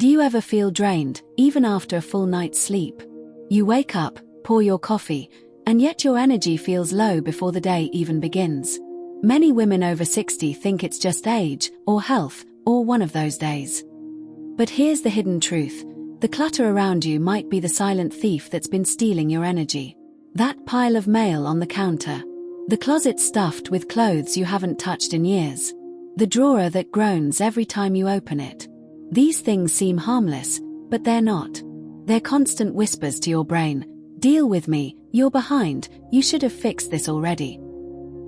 Do you ever feel drained, even after a full night's sleep? You wake up, pour your coffee, and yet your energy feels low before the day even begins. Many women over 60 think it's just age, or health, or one of those days. But here's the hidden truth. The clutter around you might be the silent thief that's been stealing your energy. That pile of mail on the counter. The closet stuffed with clothes you haven't touched in years. The drawer that groans every time you open it. These things seem harmless, but they're not. They're constant whispers to your brain. Deal with me, you're behind, you should have fixed this already.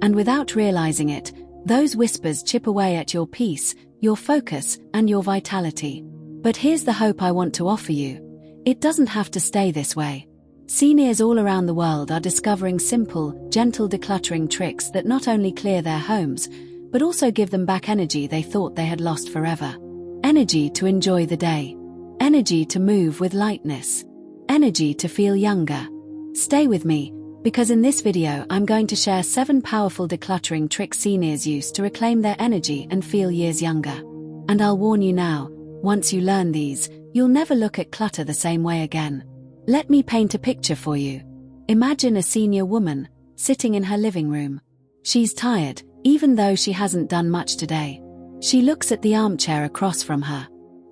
And without realizing it, those whispers chip away at your peace, your focus, and your vitality. But here's the hope I want to offer you. It doesn't have to stay this way. Seniors all around the world are discovering simple, gentle decluttering tricks that not only clear their homes, but also give them back energy they thought they had lost forever. Energy to enjoy the day. Energy to move with lightness. Energy to feel younger. Stay with me, because in this video I'm going to share 7 powerful decluttering tricks seniors use to reclaim their energy and feel years younger. And I'll warn you now, once you learn these, you'll never look at clutter the same way again. Let me paint a picture for you. Imagine a senior woman, sitting in her living room. She's tired, even though she hasn't done much today. She looks at the armchair across from her.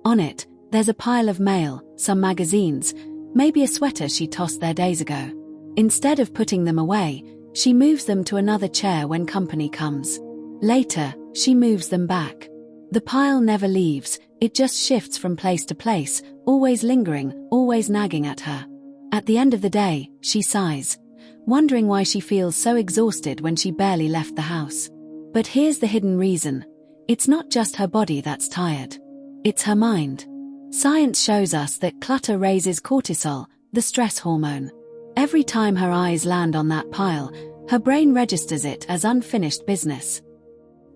On it, there's a pile of mail, some magazines, maybe a sweater she tossed there days ago. Instead of putting them away, she moves them to another chair when company comes. Later, she moves them back. The pile never leaves, it just shifts from place to place, always lingering, always nagging at her. At the end of the day, she sighs, wondering why she feels so exhausted when she barely left the house. But here's the hidden reason. It's not just her body that's tired. It's her mind. Science shows us that clutter raises cortisol, the stress hormone. Every time her eyes land on that pile, her brain registers it as unfinished business.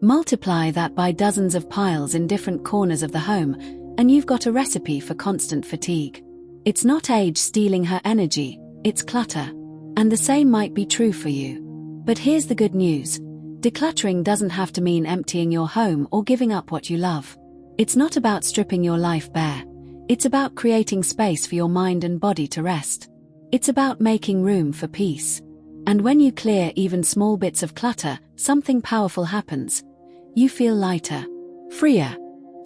Multiply that by dozens of piles in different corners of the home, and you've got a recipe for constant fatigue. It's not age stealing her energy, it's clutter. And the same might be true for you. But here's the good news. Decluttering doesn't have to mean emptying your home or giving up what you love. It's not about stripping your life bare. It's about creating space for your mind and body to rest. It's about making room for peace. And when you clear even small bits of clutter, something powerful happens. You feel lighter, freer,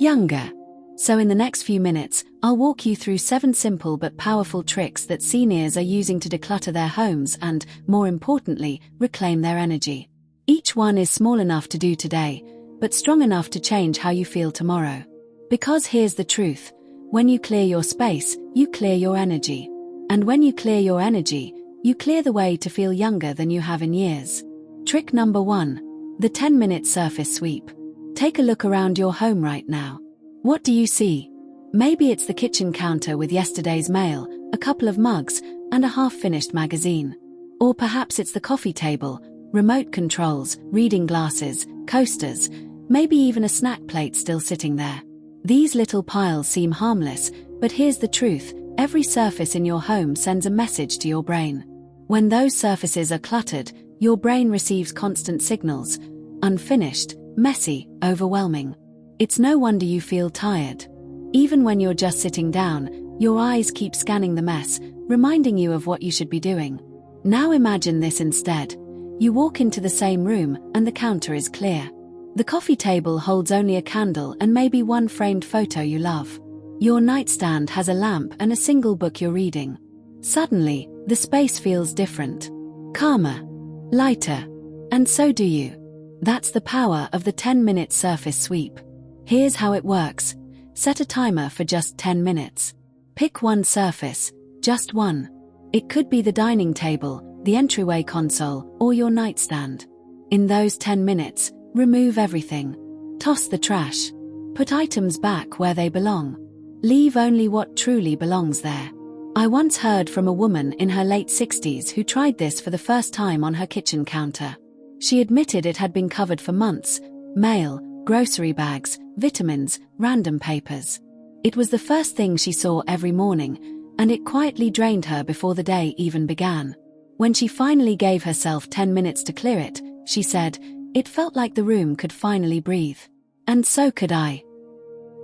younger. So in the next few minutes, I'll walk you through 7 simple but powerful tricks that seniors are using to declutter their homes and, more importantly, reclaim their energy. Each one is small enough to do today, but strong enough to change how you feel tomorrow. Because here's the truth. When you clear your space, you clear your energy. And when you clear your energy, you clear the way to feel younger than you have in years. Trick number 1. The 10-minute surface sweep. Take a look around your home right now. What do you see? Maybe it's the kitchen counter with yesterday's mail, a couple of mugs, and a half-finished magazine. Or perhaps it's the coffee table, remote controls, reading glasses, coasters, maybe even a snack plate still sitting there. These little piles seem harmless, but here's the truth. Every surface in your home sends a message to your brain. When those surfaces are cluttered, your brain receives constant signals. Unfinished, messy, overwhelming. It's no wonder you feel tired. Even when you're just sitting down, your eyes keep scanning the mess, reminding you of what you should be doing. Now imagine this instead. You walk into the same room, and the counter is clear. The coffee table holds only a candle and maybe one framed photo you love. Your nightstand has a lamp and a single book you're reading. Suddenly, the space feels different. Calmer. Lighter. And so do you. That's the power of the 10-minute surface sweep. Here's how it works. Set a timer for just 10 minutes. Pick one surface, just one. It could be the dining table, the entryway console, or your nightstand. In those 10 minutes, remove everything. Toss the trash. Put items back where they belong. Leave only what truly belongs there. I once heard from a woman in her late 60s who tried this for the first time on her kitchen counter. She admitted it had been covered for months. Mail, grocery bags, vitamins, random papers. It was the first thing she saw every morning, and it quietly drained her before the day even began. When she finally gave herself 10 minutes to clear it, she said, "It felt like the room could finally breathe. And so could I."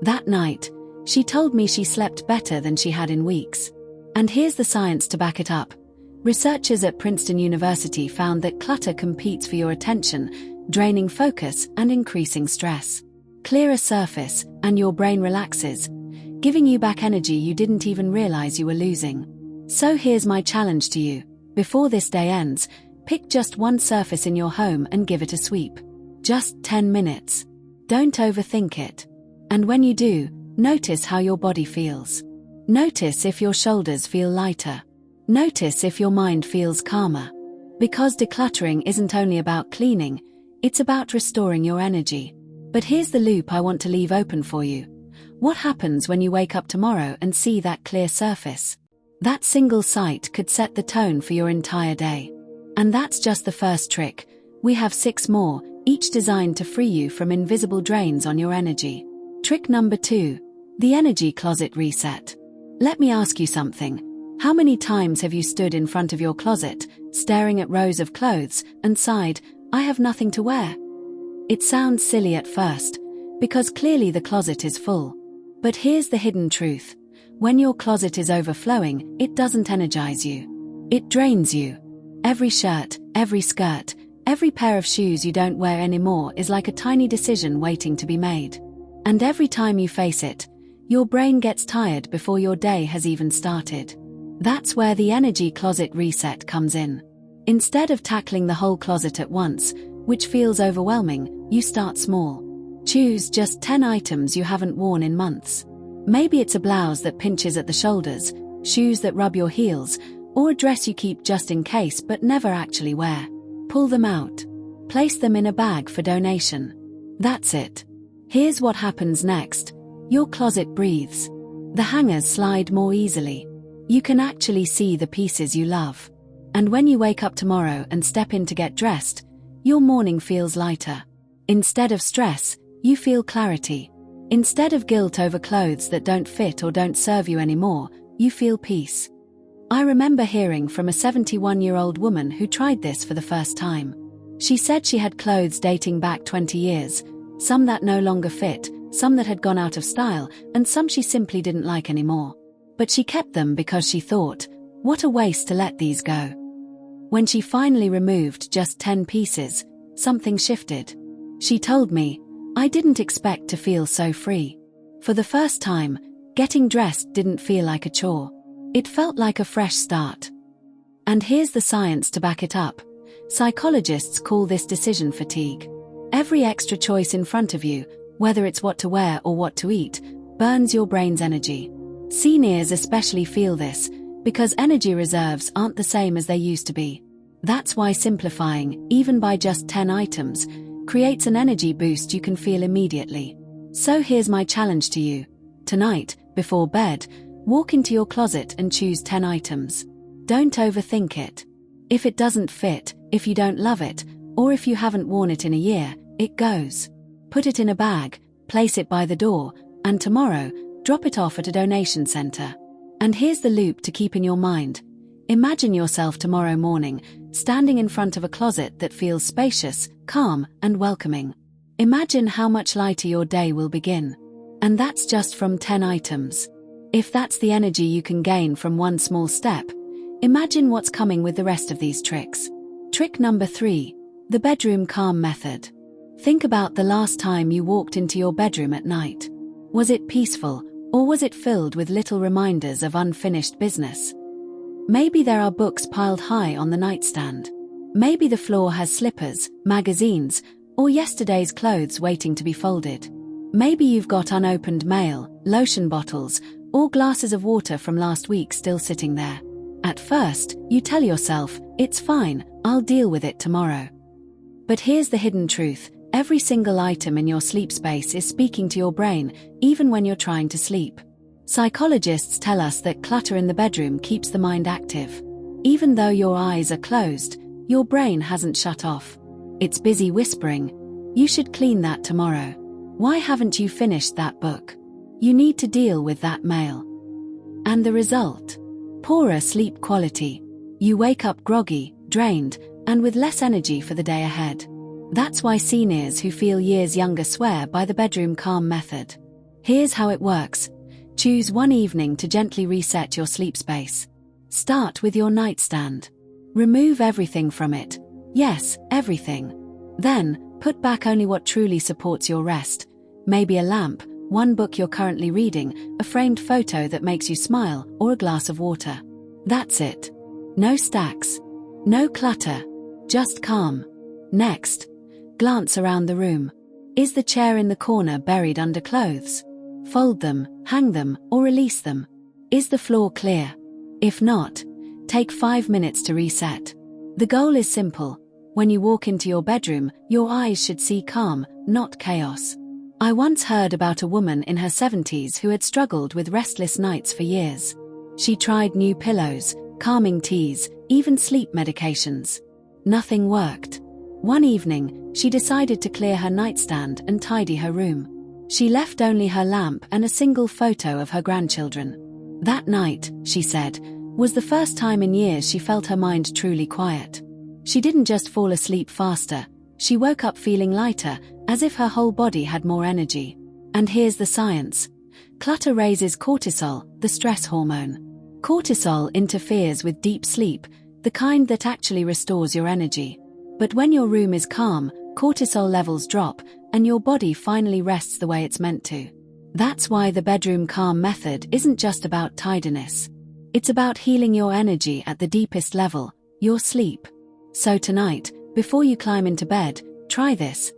That night, She told me she slept better than she had in weeks. And here's the science to back it up. Researchers at Princeton University found that clutter competes for your attention, draining focus and increasing stress. Clear a surface, and your brain relaxes, giving you back energy you didn't even realize you were losing. So here's my challenge to you. Before this day ends, pick just one surface in your home and give it a sweep. Just 10 minutes. Don't overthink it. And when you do, notice how your body feels. Notice if your shoulders feel lighter. Notice if your mind feels calmer. Because decluttering isn't only about cleaning, it's about restoring your energy. But here's the loop I want to leave open for you. What happens when you wake up tomorrow and see that clear surface? That single sight could set the tone for your entire day. And that's just the first trick. We have 6 more, each designed to free you from invisible drains on your energy. Trick number 2. The energy closet reset. Let me ask you something. How many times have you stood in front of your closet, staring at rows of clothes, and sighed, "I have nothing to wear"? It sounds silly at first, because clearly the closet is full. But here's the hidden truth. When your closet is overflowing, it doesn't energize you. It drains you. Every shirt, every skirt, every pair of shoes you don't wear anymore is like a tiny decision waiting to be made. And every time you face it, your brain gets tired before your day has even started. That's where the energy closet reset comes in. Instead of tackling the whole closet at once, which feels overwhelming, you start small. Choose just 10 items you haven't worn in months. Maybe it's a blouse that pinches at the shoulders, shoes that rub your heels, or a dress you keep just in case but never actually wear. Pull them out. Place them in a bag for donation. That's it. Here's what happens next. Your closet breathes. The hangers slide more easily. You can actually see the pieces you love. And when you wake up tomorrow and step in to get dressed, your morning feels lighter. Instead of stress, you feel clarity. Instead of guilt over clothes that don't fit or don't serve you anymore, you feel peace. I remember hearing from a 71-year-old woman who tried this for the first time. She said she had clothes dating back 20 years, some that no longer fit, some that had gone out of style, and some she simply didn't like anymore. But she kept them because she thought, what a waste to let these go. When she finally removed just 10 pieces, something shifted. She told me, "I didn't expect to feel so free. For the first time, getting dressed didn't feel like a chore. It felt like a fresh start." And here's the science to back it up. Psychologists call this decision fatigue. Every extra choice in front of you, whether it's what to wear or what to eat, burns your brain's energy. Seniors especially feel this, because energy reserves aren't the same as they used to be. That's why simplifying, even by just 10 items, creates an energy boost you can feel immediately. So here's my challenge to you. Tonight, before bed, walk into your closet and choose 10 items. Don't overthink it. If it doesn't fit, if you don't love it, or if you haven't worn it in a year, it goes. Put it in a bag, place it by the door, and tomorrow, drop it off at a donation center. And here's the loop to keep in your mind. Imagine yourself tomorrow morning, standing in front of a closet that feels spacious, calm, and welcoming. Imagine how much lighter your day will begin. And that's just from 10 items. If that's the energy you can gain from one small step, imagine what's coming with the rest of these tricks. Trick number 3, the bedroom calm method. Think about the last time you walked into your bedroom at night. Was it peaceful, or was it filled with little reminders of unfinished business? Maybe there are books piled high on the nightstand. Maybe the floor has slippers, magazines, or yesterday's clothes waiting to be folded. Maybe you've got unopened mail, lotion bottles, or glasses of water from last week still sitting there. At first, you tell yourself, "It's fine, I'll deal with it tomorrow." But here's the hidden truth. Every single item in your sleep space is speaking to your brain, even when you're trying to sleep. Psychologists tell us that clutter in the bedroom keeps the mind active. Even though your eyes are closed, your brain hasn't shut off. It's busy whispering, "You should clean that tomorrow. Why haven't you finished that book? You need to deal with that mail." And the result? Poorer sleep quality. You wake up groggy, drained, and with less energy for the day ahead. That's why seniors who feel years younger swear by the bedroom calm method. Here's how it works. Choose one evening to gently reset your sleep space. Start with your nightstand. Remove everything from it. Yes, everything. Then, put back only what truly supports your rest. Maybe a lamp, one book you're currently reading, a framed photo that makes you smile, or a glass of water. That's it. No stacks. No clutter. Just calm. Next, glance around the room. Is the chair in the corner buried under clothes? Fold them, hang them, or release them. Is the floor clear? If not, take 5 minutes to reset. The goal is simple. When you walk into your bedroom, your eyes should see calm, not chaos. I once heard about a woman in her 70s who had struggled with restless nights for years. She tried new pillows, calming teas, even sleep medications. Nothing worked. One evening, she decided to clear her nightstand and tidy her room. She left only her lamp and a single photo of her grandchildren. That night, she said, was the first time in years she felt her mind truly quiet. She didn't just fall asleep faster, she woke up feeling lighter, as if her whole body had more energy. And here's the science. Clutter raises cortisol, the stress hormone. Cortisol interferes with deep sleep, the kind that actually restores your energy. But when your room is calm, cortisol levels drop, and your body finally rests the way it's meant to. That's why the bedroom calm method isn't just about tidiness. It's about healing your energy at the deepest level, your sleep. So tonight, before you climb into bed, try this.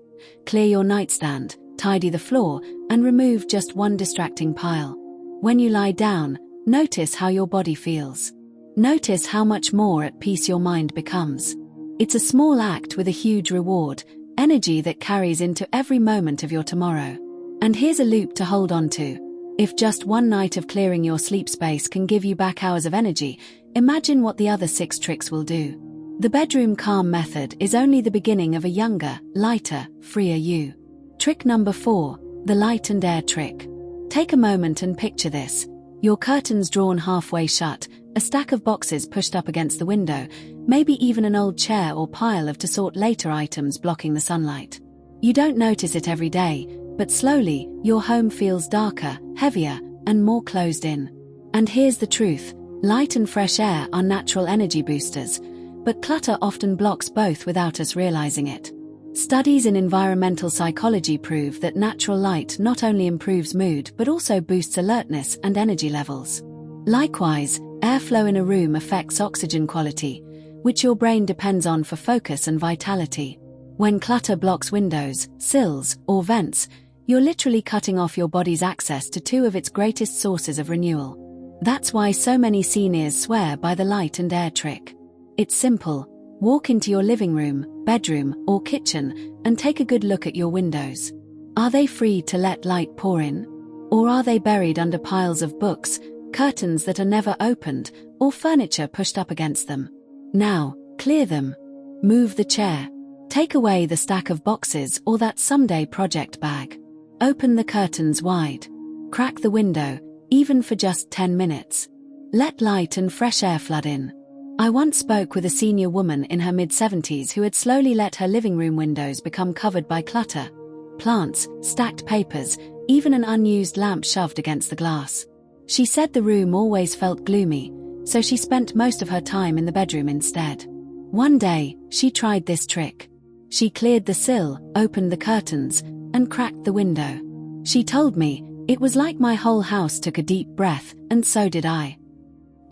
Clear your nightstand, tidy the floor, and remove just one distracting pile. When you lie down, notice how your body feels. Notice how much more at peace your mind becomes. It's a small act with a huge reward, energy that carries into every moment of your tomorrow. And here's a loop to hold on to. If just one night of clearing your sleep space can give you back hours of energy, imagine what the other 6 tricks will do. The bedroom calm method is only the beginning of a younger, lighter, freer you. Trick number 4, the light and air trick. Take a moment and picture this. Your curtains drawn halfway shut, a stack of boxes pushed up against the window, maybe even an old chair or pile of to-sort-later items blocking the sunlight. You don't notice it every day, but slowly, your home feels darker, heavier, and more closed in. And here's the truth. Light and fresh air are natural energy boosters, but clutter often blocks both without us realizing it. Studies in environmental psychology prove that natural light not only improves mood but also boosts alertness and energy levels. Likewise, airflow in a room affects oxygen quality, which your brain depends on for focus and vitality. When clutter blocks windows, sills, or vents, you're literally cutting off your body's access to 2 of its greatest sources of renewal. That's why so many seniors swear by the light and air trick. It's simple. Walk into your living room, bedroom, or kitchen, and take a good look at your windows. Are they free to let light pour in? Or are they buried under piles of books, curtains that are never opened, or furniture pushed up against them? Now, clear them. Move the chair. Take away the stack of boxes or that someday project bag. Open the curtains wide. Crack the window, even for just 10 minutes. Let light and fresh air flood in. I once spoke with a senior woman in her mid-70s who had slowly let her living room windows become covered by clutter. Plants, stacked papers, even an unused lamp shoved against the glass. She said the room always felt gloomy, so she spent most of her time in the bedroom instead. One day, she tried this trick. She cleared the sill, opened the curtains, and cracked the window. She told me, it was like my whole house took a deep breath, and so did I.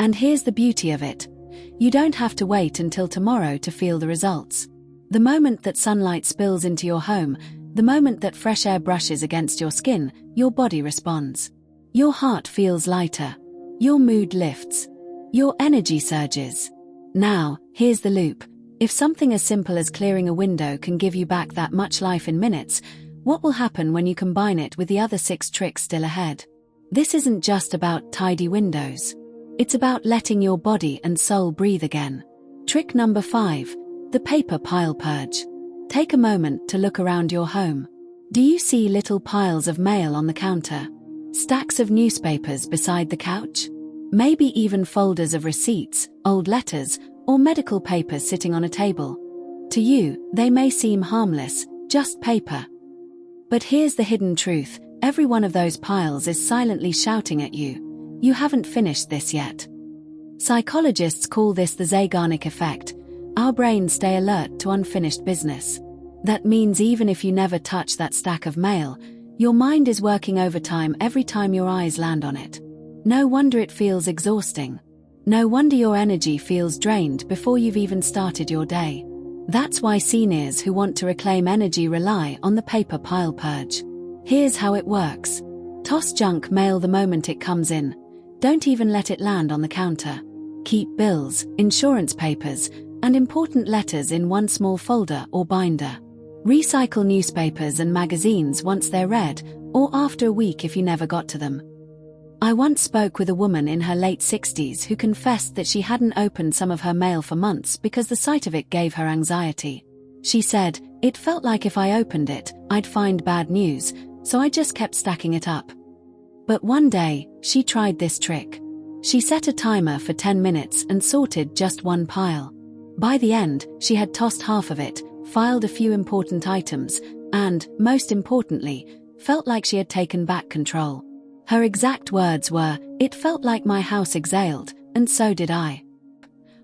And here's the beauty of it. You don't have to wait until tomorrow to feel the results. The moment that sunlight spills into your home, the moment that fresh air brushes against your skin, your body responds. Your heart feels lighter. Your mood lifts. Your energy surges. Now, here's the loop. If something as simple as clearing a window can give you back that much life in minutes, what will happen when you combine it with the other 6 tricks still ahead? This isn't just about tidy windows. It's about letting your body and soul breathe again. Trick number 5, the paper pile purge. Take a moment to look around your home. Do you see little piles of mail on the counter? Stacks of newspapers beside the couch? Maybe even folders of receipts, old letters, or medical papers sitting on a table. To you, they may seem harmless, just paper. But here's the hidden truth. Every one of those piles is silently shouting at you, "You haven't finished this yet." Psychologists call this the Zeigarnik effect. Our brains stay alert to unfinished business. That means even if you never touch that stack of mail, your mind is working overtime every time your eyes land on it. No wonder it feels exhausting. No wonder your energy feels drained before you've even started your day. That's why seniors who want to reclaim energy rely on the paper pile purge. Here's how it works. Toss junk mail the moment it comes in. Don't even let it land on the counter. Keep bills, insurance papers, and important letters in one small folder or binder. Recycle newspapers and magazines once they're read, or after a week if you never got to them. I once spoke with a woman in her late 60s who confessed that she hadn't opened some of her mail for months because the sight of it gave her anxiety. She said, "It felt like if I opened it, I'd find bad news, so I just kept stacking it up." But one day, she tried this trick. She set a timer for 10 minutes and sorted just one pile. By the end, she had tossed half of it, filed a few important items, and, most importantly, felt like she had taken back control. Her exact words were, "It felt like my house exhaled, and so did I."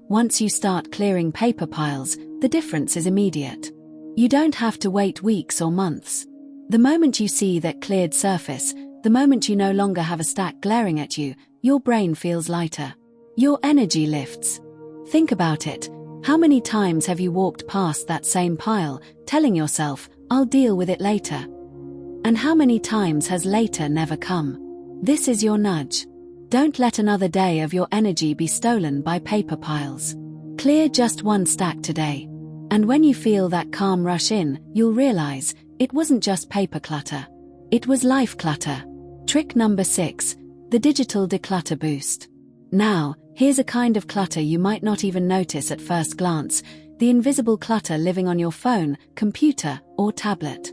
Once you start clearing paper piles, the difference is immediate. You don't have to wait weeks or months. The moment you see that cleared surface, the moment you no longer have a stack glaring at you, your brain feels lighter. Your energy lifts. Think about it. How many times have you walked past that same pile, telling yourself, "I'll deal with it later"? And how many times has later never come? This is your nudge. Don't let another day of your energy be stolen by paper piles. Clear just one stack today. And when you feel that calm rush in, you'll realize, it wasn't just paper clutter. It was life clutter. Trick number 6, the digital declutter boost. Now, here's a kind of clutter you might not even notice at first glance, the invisible clutter living on your phone, computer, or tablet.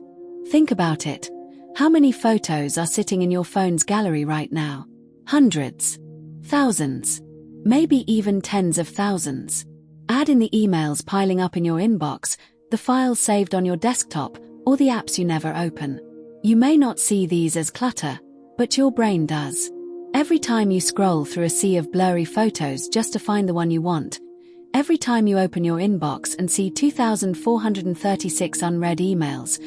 Think about it. How many photos are sitting in your phone's gallery right now? Hundreds. Thousands. Maybe even tens of thousands. Add in the emails piling up in your inbox, the files saved on your desktop, or the apps you never open. You may not see these as clutter, but your brain does. Every time you scroll through a sea of blurry photos just to find the one you want, every time you open your inbox and see 2,436 unread emails,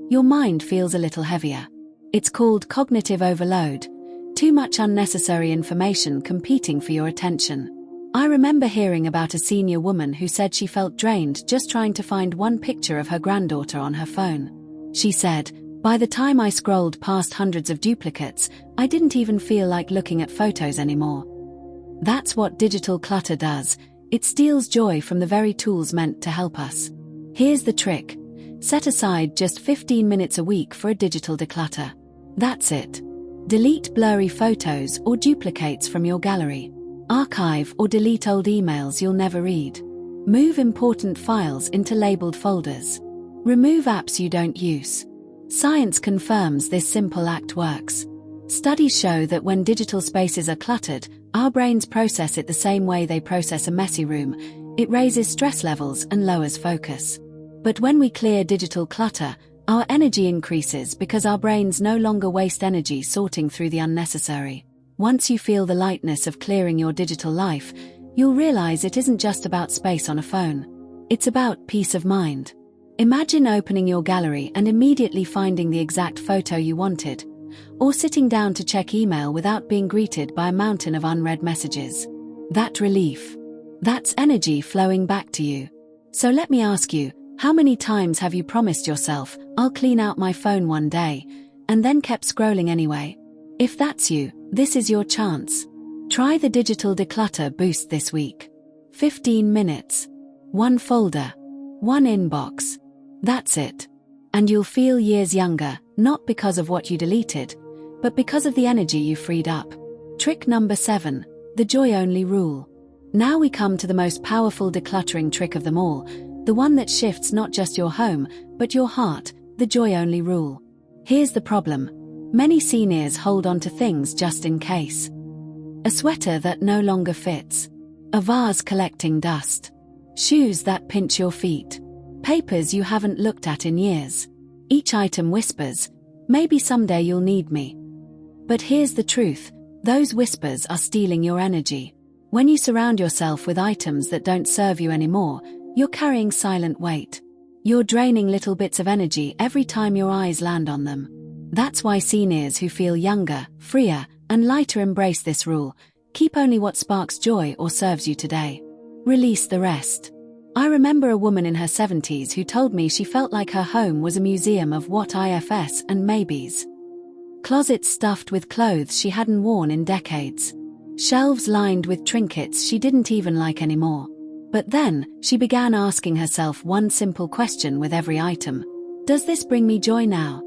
your mind feels a little heavier. It's called cognitive overload. Too much unnecessary information competing for your attention. I remember hearing about a senior woman who said she felt drained just trying to find one picture of her granddaughter on her phone. She said, "By the time I scrolled past hundreds of duplicates, I didn't even feel like looking at photos anymore." That's what digital clutter does. It steals joy from the very tools meant to help us. Here's the trick. Set aside just 15 minutes a week for a digital declutter. That's it. Delete blurry photos or duplicates from your gallery. Archive or delete old emails you'll never read. Move important files into labeled folders. Remove apps you don't use. Science confirms this simple act works. Studies show that when digital spaces are cluttered, our brains process it the same way they process a messy room. It raises stress levels and lowers focus. But when we clear digital clutter, our energy increases because our brains no longer waste energy sorting through the unnecessary. Once you feel the lightness of clearing your digital life, you'll realize it isn't just about space on a phone. It's about peace of mind. Imagine opening your gallery and immediately finding the exact photo you wanted, or sitting down to check email without being greeted by a mountain of unread messages. That relief. That's energy flowing back to you. So let me ask you, how many times have you promised yourself, "I'll clean out my phone one day," and then kept scrolling anyway? If that's you, this is your chance. Try the digital declutter boost this week. 15 minutes. One folder. One inbox. That's it. And you'll feel years younger, not because of what you deleted, but because of the energy you freed up. Trick number 7, the joy-only rule. Now we come to the most powerful decluttering trick of them all, the one that shifts not just your home, but your heart, the joy-only rule. Here's the problem. Many seniors hold on to things just in case. A sweater that no longer fits. A vase collecting dust. Shoes that pinch your feet. Papers you haven't looked at in years. Each item whispers, Maybe someday you'll need me. But here's the truth, those whispers are stealing your energy. When you surround yourself with items that don't serve you anymore, you're carrying silent weight. You're draining little bits of energy every time your eyes land on them. That's why seniors who feel younger, freer, and lighter embrace this rule: keep only what sparks joy or serves you today. Release the rest. I remember a woman in her 70s who told me she felt like her home was a museum of what ifs and maybes. Closets stuffed with clothes she hadn't worn in decades. Shelves lined with trinkets she didn't even like anymore. But then, she began asking herself one simple question with every item: does this bring me joy now?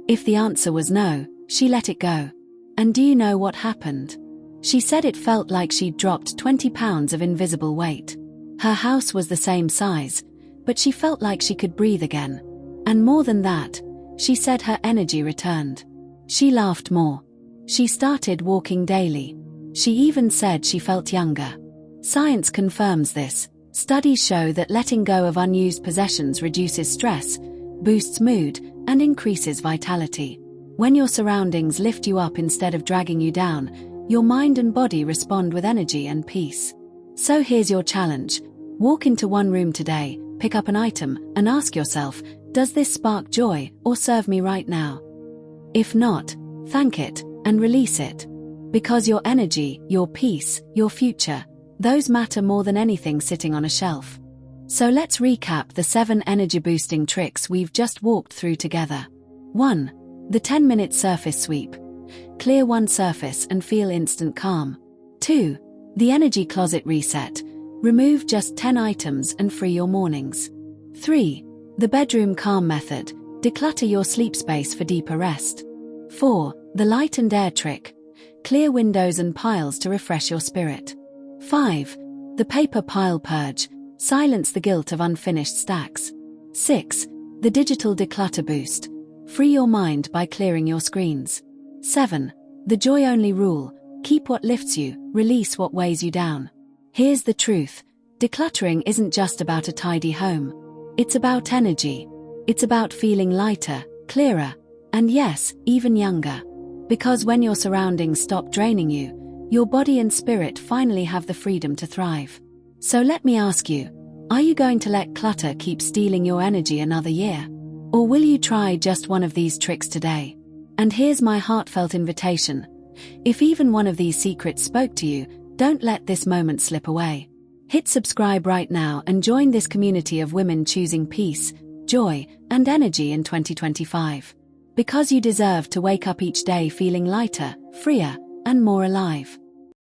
If the answer was no, she let it go. And do you know what happened? She said it felt like she'd dropped 20 pounds of invisible weight. Her house was the same size, but she felt like she could breathe again. And more than that, she said her energy returned. She laughed more. She started walking daily. She even said she felt younger. Science confirms this. Studies show that letting go of unused possessions reduces stress, boosts mood, and increases vitality. When your surroundings lift you up instead of dragging you down, your mind and body respond with energy and peace. So here's your challenge. Walk into one room today, pick up an item, and ask yourself, does this spark joy or serve me right now? If not, thank it and release it. Because your energy, your peace, your future, those matter more than anything sitting on a shelf. So let's recap the 7 energy-boosting tricks we've just walked through together. 1. The 10-minute surface sweep. Clear one surface and feel instant calm. 2. The energy closet reset. Remove just 10 items and free your mornings. 3. The bedroom calm method. Declutter your sleep space for deeper rest. 4. The light and air trick. Clear windows and piles to refresh your spirit. 5. The paper pile purge. Silence the guilt of unfinished stacks. 6. The digital declutter boost. Free your mind by clearing your screens. 7. The joy-only rule. Keep what lifts you, release what weighs you down. Here's the truth. Decluttering isn't just about a tidy home. It's about energy. It's about feeling lighter, clearer, and yes, even younger. Because when your surroundings stop draining you, your body and spirit finally have the freedom to thrive. So let me ask you, are you going to let clutter keep stealing your energy another year? Or will you try just one of these tricks today? And here's my heartfelt invitation. If even one of these secrets spoke to you, don't let this moment slip away. Hit subscribe right now and join this community of women choosing peace, joy, and energy in 2025. Because you deserve to wake up each day feeling lighter, freer, and more alive.